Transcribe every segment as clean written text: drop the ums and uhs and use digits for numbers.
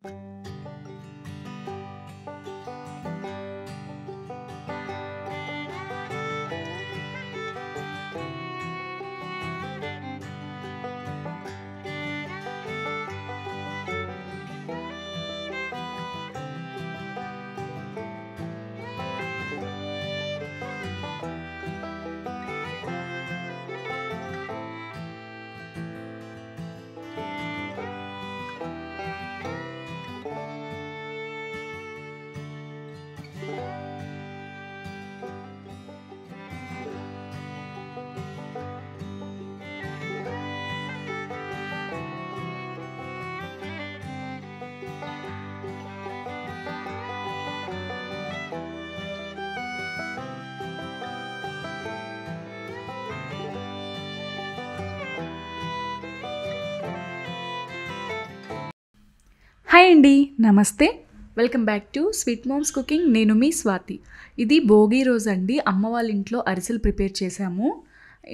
Hi అండి, నమస్తే. Welcome back to sweet moms cooking. నేను మీ స్వాతి. ఇది భోగి రోజు అండి. అమ్మ వాళ్ళ ఇంట్లో అరిసెలు ప్రిపేర్ చేశాము.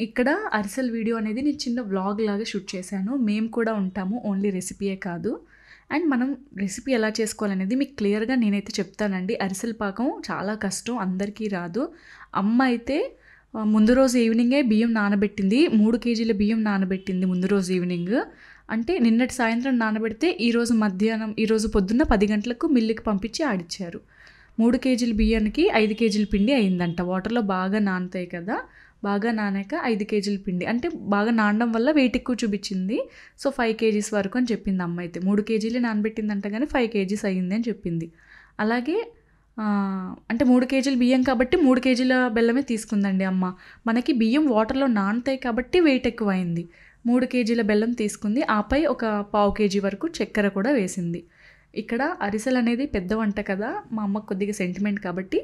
ఇక్కడ అరిసెల వీడియో అనేది నేను చిన్న వ్లాగ్ లాగా షూట్ చేశాను. మేము కూడా ఉంటాము, ఓన్లీ రెసిపీయే కాదు. అండ్ మనం రెసిపీ ఎలా చేసుకోవాలనేది మీకు క్లియర్గా నేనైతే చెప్తానండి. అరిసెల పాకం చాలా కష్టం, అందరికీ రాదు. అమ్మ అయితే ముందు రోజు ఈవినింగే బియ్యం నానబెట్టింది. 3 కేజీల బియ్యం నానబెట్టింది ముందు రోజు ఈవినింగ్. అంటే నిన్నటి సాయంత్రం నానబెడితే ఈరోజు పొద్దున్న 10 గంటలకు మిల్లుకి పంపించి ఆడిచ్చారు. 3 కేజీల బియ్యానికి 5 కేజీల పిండి అయిందంట. వాటర్లో బాగా నానుతాయి కదా, బాగా నానాక 5 కేజీల పిండి. అంటే బాగా నానడం వల్ల వెయిట్ ఎక్కువ చూపించింది. సో 5 కేజీస్ వరకు అని చెప్పింది అమ్మ. అయితే 3 కేజీలే నానబెట్టిందంట, కానీ 5 కేజీస్ అయ్యింది అని చెప్పింది. అలాగే అంటే 3 కేజీల బియ్యం కాబట్టి 3 కేజీల బెల్లమే తీసుకుందండి అమ్మ. మనకి బియ్యం వాటర్లో నానుతాయి కాబట్టి వెయిట్ ఎక్కువ అయింది. 3 కేజీల బెల్లం తీసుకుంది. ఆపై ఒక 1/2 కేజీ వరకు చక్కెర కూడా వేసింది. ఇక్కడ అరిసెలు అనేది పెద్ద వంట కదా, మా అమ్మకు కొద్దిగా సెంటిమెంట్ కాబట్టి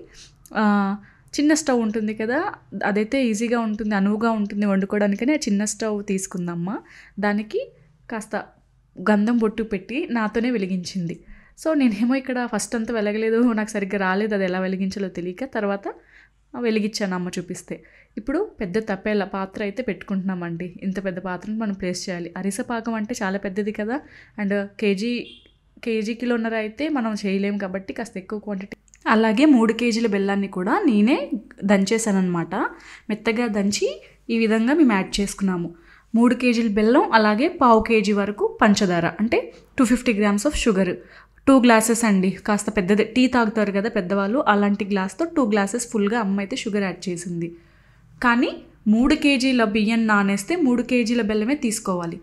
చిన్న స్టవ్ ఉంటుంది కదా, అదైతే ఈజీగా ఉంటుంది, అనువుగా ఉంటుంది వండుకోవడానికని చిన్న స్టవ్ తీసుకుందమ్మ. దానికి కాస్త గంధం బొట్టు పెట్టి నాతోనే వెలిగించింది. సో నేనేమో ఇక్కడ ఫస్ట్ అంతా వెలగలేదు, నాకు సరిగ్గా రాలేదు, అది ఎలా వెలిగించాలో తెలియక తర్వాత వెలిగించాను అమ్మ చూపిస్తే. ఇప్పుడు పెద్ద తప్పేలా పాత్ర అయితే పెట్టుకుంటున్నామండి. ఇంత పెద్ద పాత్రను మనం ప్లేస్ చేయాలి. అరిసె పాకం అంటే చాలా పెద్దది కదా, అండ్ కేజీకిలోన్నర అయితే మనం చేయలేము కాబట్టి కాస్త ఎక్కువ క్వాంటిటీ. అలాగే 3 కేజీల బెల్లాన్ని కూడా నేనే దంచేసాను అనమాట. మెత్తగా దంచి ఈ విధంగా మేము యాడ్ చేసుకున్నాము. 3 కేజీల బెల్లం, అలాగే 1/2 కేజీ వరకు పంచదార, అంటే 250 గ్రామ్స్ ఆఫ్ షుగర్. 2 గ్లాసెస్ అండి, కాస్త పెద్దది. టీ తాగుతారు కదా పెద్దవాళ్ళు, అలాంటి గ్లాస్తో 2 గ్లాసెస్ ఫుల్గా అమ్మ అయితే షుగర్ యాడ్ చేసింది. కానీ 3 కేజీల బియ్యం నానేస్తే 3 కేజీల బెల్లమే తీసుకోవాలి.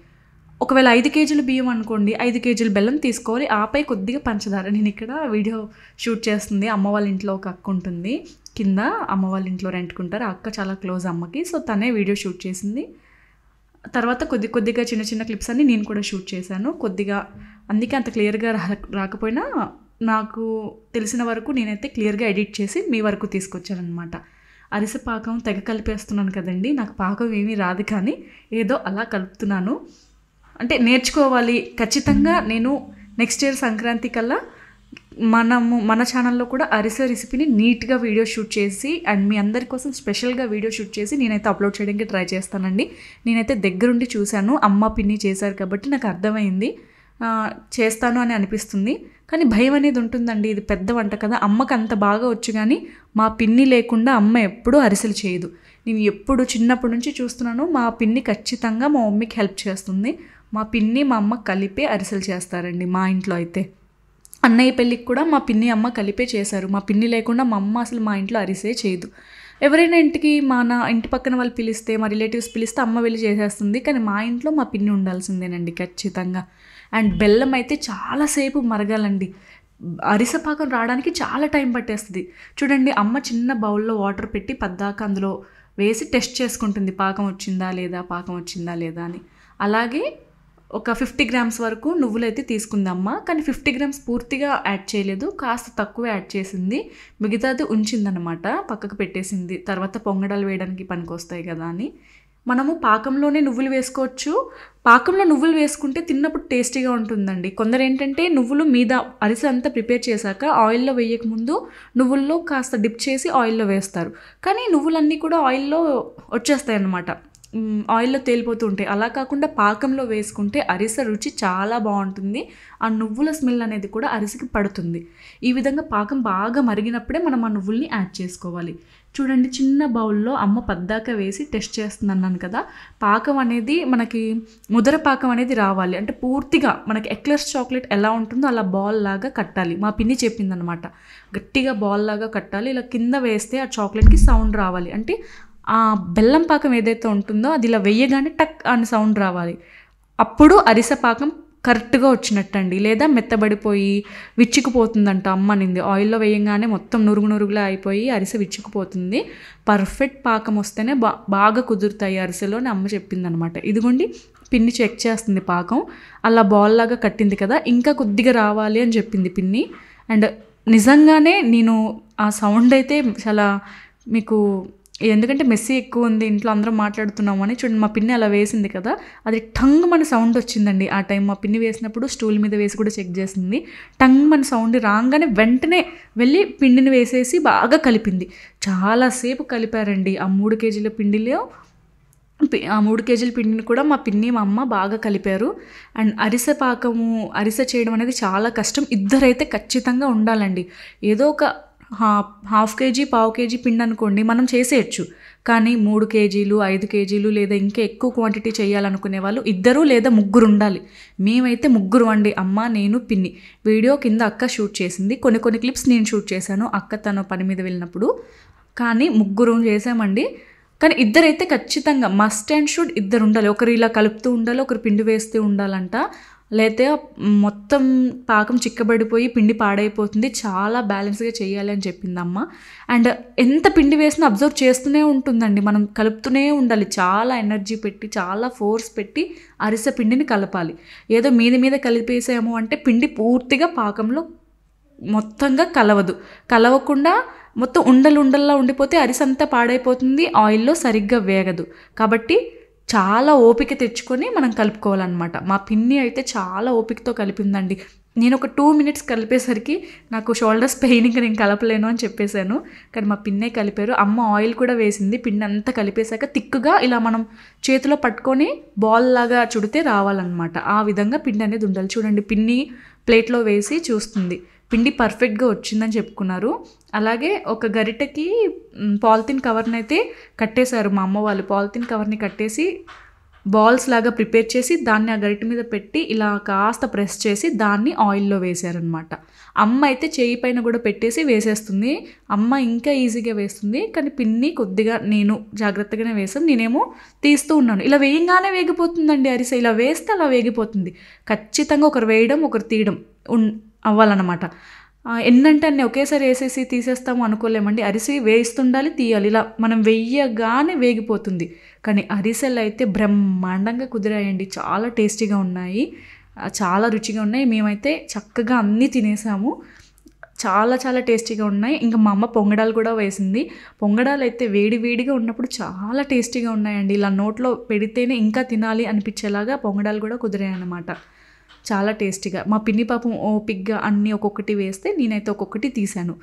ఒకవేళ 5 కేజీల బియ్యం అనుకోండి, 5 కేజీల బెల్లం తీసుకోవాలి. ఆపై కొద్దిగా పంచదార. నేను ఇక్కడ వీడియో షూట్ చేస్తుంది అమ్మ వాళ్ళ ఇంట్లో ఒక అక్క ఉంటుంది కింద, అమ్మ వాళ్ళ ఇంట్లో రెంట్కుంటారు. ఆ అక్క చాలా క్లోజ్ అమ్మకి, సో తనే వీడియో షూట్ చేసింది. తర్వాత కొద్దిగా చిన్న చిన్న క్లిప్స్ అన్ని నేను కూడా షూట్ చేశాను. కొద్దిగా అందుకే అంత క్లియర్గా రాకపోయినా నాకు తెలిసిన వరకు నేనైతే క్లియర్గా ఎడిట్ చేసి మీ వరకు తీసుకొచ్చాను అనమాట. అరిసె పాకం తెగ కలిపేస్తున్నాను కదండి, నాకు పాకం ఏమీ రాదు, కానీ ఏదో అలా కలుపుతున్నాను. అంటే నేర్చుకోవాలి ఖచ్చితంగా. నేను నెక్స్ట్ ఇయర్ సంక్రాంతి కల్లా మన ఛానల్లో కూడా అరిసె రెసిపీని నీట్గా వీడియో షూట్ చేసి అండ్ మీ అందరి కోసం స్పెషల్గా వీడియో షూట్ చేసి నేనైతే అప్లోడ్ చేయడానికి ట్రై చేస్తానండి. నేనైతే దగ్గరుండి చూశాను, అమ్మ పిన్ని చేశారు కాబట్టి నాకు అర్థమైంది, చేస్తాను అని అనిపిస్తుంది. కానీ భయం అనేది ఉంటుందండి, ఇది పెద్ద వంట కదా. అమ్మకు అంత బాగా వచ్చు, కానీ మా పిన్ని లేకుండా అమ్మ ఎప్పుడూ అరిసెలు చేయదు. నేను ఎప్పుడు చిన్నప్పటి నుంచి చూస్తున్నాను, మా పిన్ని ఖచ్చితంగా మా మమ్మీకి హెల్ప్ చేస్తుంది. మా పిన్ని మా అమ్మ కలిపే అరిసెలు చేస్తారండి మా ఇంట్లో అయితే. అన్నయ్య పెళ్ళికి కూడా మా పిన్ని అమ్మ కలిపే చేశారు. మా పిన్ని లేకుండా మా అమ్మ అసలు మా ఇంట్లో అరిసే చేయదు. ఎవరైనా ఇంటికి నా ఇంటి పక్కన వాళ్ళు పిలిస్తే, మా రిలేటివ్స్ పిలిస్తే అమ్మ వెళ్ళి చేసేస్తుంది. కానీ మా ఇంట్లో మా పిన్ని ఉండాల్సిందేనండి ఖచ్చితంగా. అండ్ బెల్లం అయితే చాలాసేపు మరగాలండి. అరిసె పాకం రావడానికి చాలా టైం పట్టేస్తుంది. చూడండి, అమ్మ చిన్న బౌల్లో వాటర్ పెట్టి పద్దాక అందులో వేసి టెస్ట్ చేసుకుంటుంది, పాకం వచ్చిందా లేదా అని. అలాగే ఒక 50 గ్రామ్స్ వరకు నువ్వులు అయితే తీసుకుందమ్మ. కానీ 50 గ్రామ్స్ పూర్తిగా యాడ్ చేయలేదు, కాస్త తక్కువ యాడ్ చేసింది. మిగతాది ఉంచిందనమాట, పక్కకు పెట్టేసింది. తర్వాత పొంగడాలు వేయడానికి పనికొస్తాయి కదా అని. మనము పాకంలోనే నువ్వులు వేసుకోవచ్చు. పాకంలో నువ్వులు వేసుకుంటే తిన్నప్పుడు టేస్టీగా ఉంటుందండి. కొందరు ఏంటంటే నువ్వులు మీద అరిసె అంతా ప్రిపేర్ చేశాక ఆయిల్లో వేయకముందు నువ్వుల్లో కాస్త డిప్ చేసి ఆయిల్లో వేస్తారు. కానీ నువ్వులన్నీ కూడా ఆయిల్లో వచ్చేస్తాయి అన్నమాట. ఆయిల్‌లో తేలిపోతూ ఉంటాయి. అలా కాకుండా పాకంలో వేసుకుంటే అరిసె రుచి చాలా బావుంటుంది. ఆ నువ్వుల స్మెల్ అనేది కూడా అరిసెకి పడుతుంది. ఈ విధంగా పాకం బాగా మరిగినప్పుడే మనం ఆ నువ్వుల్ని యాడ్ చేసుకోవాలి. చూడండి, చిన్న బౌల్‌లో అమ్మ పద్దాక వేసి టెస్ట్ చేస్తుందన్నాను కదా! పాకం అనేది మనకి ముదర పాకం అనేది రావాలి. అంటే పూర్తిగా మనకి ఎక్లెర్స్ చాక్లెట్ ఎలా ఉంటుందో అలా బాల్ లాగా కట్టాలి. మా పిన్ని చెప్పిందనమాట. గట్టిగా బాల్ లాగా కట్టాలి. ఇలా కింద వేస్తే ఆ చాక్లెట్‌కి సౌండ్ రావాలి. అంటే ఆ బెల్లం పాకం ఏదైతే ఉంటుందో అది ఇలా వెయ్యగానే టక్ అని సౌండ్ రావాలి. అప్పుడు అరిసె పాకం కరెక్ట్‌గా వచ్చినట్టండి. లేదా మెత్తబడిపోయి విచ్చుకుపోతుందంట అమ్మ అనింది. ఆయిల్‌లో వేయంగానే మొత్తం నురుగు నురుగులా అయిపోయి అరిసె విచ్చుకుపోతుంది. పర్ఫెక్ట్ పాకం వస్తేనే బాగా కుదురుతాయి అరిసెలు అని అమ్మ చెప్పిందనమాట. ఇదిగోండి, పిన్ని చెక్ చేస్తుంది పాకం. అలా బాల్ లాగా కట్టింది కదా, ఇంకా కొద్దిగా రావాలి అని చెప్పింది పిన్ని. అండ్ నిజంగానే నేను ఆ సౌండ్ అయితే చాలా మీకు, ఎందుకంటే మెస్సీ ఎక్కువ ఉంది ఇంట్లో అందరం మాట్లాడుతున్నాము అని, చూడండి మా పిన్ని అలా వేసింది కదా, అది టంగ్ మన సౌండ్ వచ్చిందండి. ఆ టైం మా పిన్ని వేసినప్పుడు స్టూల్ మీద వేసి కూడా చెక్ చేసింది. టంగ్ మన సౌండ్ రాగానే వెంటనే వెళ్ళి పిండిని వేసేసి బాగా కలిపింది. చాలాసేపు కలిపారండి. ఆ 3 కేజీల పిండిలో ఆ 3 కేజీల పిండిని కూడా మా పిన్ని మా అమ్మ బాగా కలిపారు. అండ్ అరిసె పాకము, అరిసె చేయడం అనేది చాలా కష్టం. ఇద్దరైతే ఖచ్చితంగా ఉండాలండి. ఏదో ఒక హాఫ్ కేజీ, పావు కేజీ పిండి అనుకోండి మనం చేసేయచ్చు. కానీ 3 కేజీలు, 5 కేజీలు లేదా ఇంకా ఎక్కువ క్వాంటిటీ చేయాలనుకునే వాళ్ళు 2 లేదా 3 ఉండాలి. మేమైతే 3 అండి, అమ్మ, నేను, పిన్ని. వీడియో కింద అక్క షూట్ చేసింది. కొన్ని క్లిప్స్ నేను షూట్ చేశాను అక్క తన పని మీద వెళ్ళినప్పుడు. కానీ 3 చేసామండి. కానీ ఇద్దరైతే ఖచ్చితంగా మస్ట్ అండ్ షుడ్ 2 ఉండాలి. ఒకరు ఇలా కలుపుతూ ఉండాలి, ఒకరు పిండి వేస్తూ ఉండాలంట. లేతే మొత్తం పాకం చిక్కబడిపోయి పిండి పాడైపోతుంది. చాలా బ్యాలెన్స్గా చేయాలి అని చెప్పింది అమ్మ. అండ్ ఎంత పిండి వేసినా అబ్జర్వ్ చేస్తూనే ఉంటుందండి. మనం కలుపుతూనే ఉండాలి. చాలా ఎనర్జీ పెట్టి, చాలా ఫోర్స్ పెట్టి అరిసె పిండిని కలపాలి. ఏదో మీద కలిపేసాము అంటే పిండి పూర్తిగా పాకంలో మొత్తంగా కలవకుండా మొత్తం ఉండల్లా ఉండిపోతే అరిసంతా పాడైపోతుంది, ఆయిల్లో సరిగ్గా వేగదు. కాబట్టి చాలా ఓపిక తెచ్చుకొని మనం కలుపుకోవాలన్నమాట. మా పిన్ని అయితే చాలా ఓపికతో కలిపిందండి. నేను ఒక 2 మినిట్స్ కలిపేసరికి నాకు షోల్డర్స్ పెయిన్, ఇంకా నేను కలపలేను అని చెప్పేశాను. కానీ మా పిన్నే కలిపారు. అమ్మ ఆయిల్ కూడా వేసింది. పిండి అంతా కలిపేశాక తిక్కుగా ఇలా మనం చేతిలో పట్టుకొని బాల్ లాగా చుడితే రావాలన్నమాట. ఆ విధంగా పిండి అనేది ఉండాలి. చూడండి, పిన్ని ప్లేట్లో వేసి చూస్తుంది. పిండి పర్ఫెక్ట్గా వచ్చిందని చెప్పుకున్నారు. అలాగే ఒక గరిటెకి పాలిథిన్ కవర్ని అయితే కట్టేశారు మా అమ్మ వాళ్ళు. పాలిథిన్ కవర్ని కట్టేసి బాల్స్ లాగా ప్రిపేర్ చేసి దాన్ని ఆ గరిటె మీద పెట్టి ఇలా కాస్త ప్రెస్ చేసి దాన్ని ఆయిల్లో వేశారనమాట. అమ్మ అయితే చేయి పైన కూడా పెట్టేసి వేసేస్తుంది. అమ్మ ఇంకా ఈజీగా వేస్తుంది. కానీ పిన్ని కొద్దిగా, నేను జాగ్రత్తగానే వేసాను. నేనేమో తీస్తూ ఉన్నాను. ఇలా వేయంగానే వేగిపోతుందండి అరిసె. ఇలా వేస్తే అలా వేగిపోతుంది. ఖచ్చితంగా ఒకరు వేయడం, ఒకరు తీయడం అవ్వాలన్నమాట. ఎన్నంటే అన్నీ ఒకేసారి వేసేసి తీసేస్తాము అనుకోలేమండి. అరిసె వేస్తుండాలి, తీయాలి. ఇలా మనం వెయ్యగానే వేగిపోతుంది. కానీ అరిసెలు అయితే బ్రహ్మాండంగా కుదిరాయండి. చాలా టేస్టీగా ఉన్నాయి, చాలా రుచిగా ఉన్నాయి. మేమైతే చక్కగా అన్నీ తినేసాము. చాలా టేస్టీగా ఉన్నాయి. ఇంకా మా అమ్మ పొంగడాలు కూడా వేసింది. పొంగడాలు అయితే వేడిగా ఉన్నప్పుడు చాలా టేస్టీగా ఉన్నాయండి. ఇలా నోట్లో పెడితేనే ఇంకా తినాలి అనిపించేలాగా పొంగడాలు కూడా కుదిరాయి అన్నమాట. చాలా టేస్టీగా. మా పిన్ని పాపం ఓపిగ్గా అన్నీ ఒక్కొక్కటి వేస్తే నేనైతే ఒక్కొక్కటి తీశాను.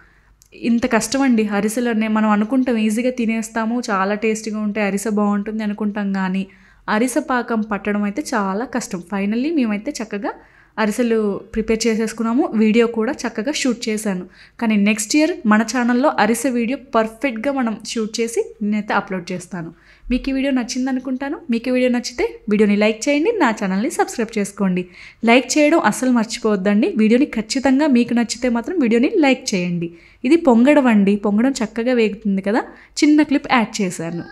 ఇంత కష్టం అండి అరిసెలు అనే. మనం అనుకుంటాం ఈజీగా తినేస్తాము, చాలా టేస్టీగా ఉంటాయి, అరిసె బాగుంటుంది అనుకుంటాం. కానీ అరిసె పాకం పట్టడం అయితే చాలా కష్టం. ఫైనల్లీ మేమైతే చక్కగా అరిసెలు ప్రిపేర్ చేసేసుకున్నాము. వీడియో కూడా చక్కగా షూట్ చేశాను. కానీ నెక్స్ట్ ఇయర్ మన ఛానల్లో అరిసె వీడియో పర్ఫెక్ట్గా మనం షూట్ చేసి నేనైతే అప్లోడ్ చేస్తాను. మీకు ఈ వీడియో నచ్చింది అనుకుంటాను. మీకు ఈ వీడియో నచ్చితే వీడియోని లైక్ చేయండి, నా ఛానల్ని సబ్స్క్రైబ్ చేసుకోండి. లైక్ చేయడం అస్సలు మర్చిపోవద్దండి. వీడియోని ఖచ్చితంగా మీకు నచ్చితే మాత్రం వీడియోని లైక్ చేయండి. ఇది పొంగడం అండి. పొంగడం చక్కగా వేగుతుంది కదా, చిన్న క్లిప్ యాడ్ చేశాను.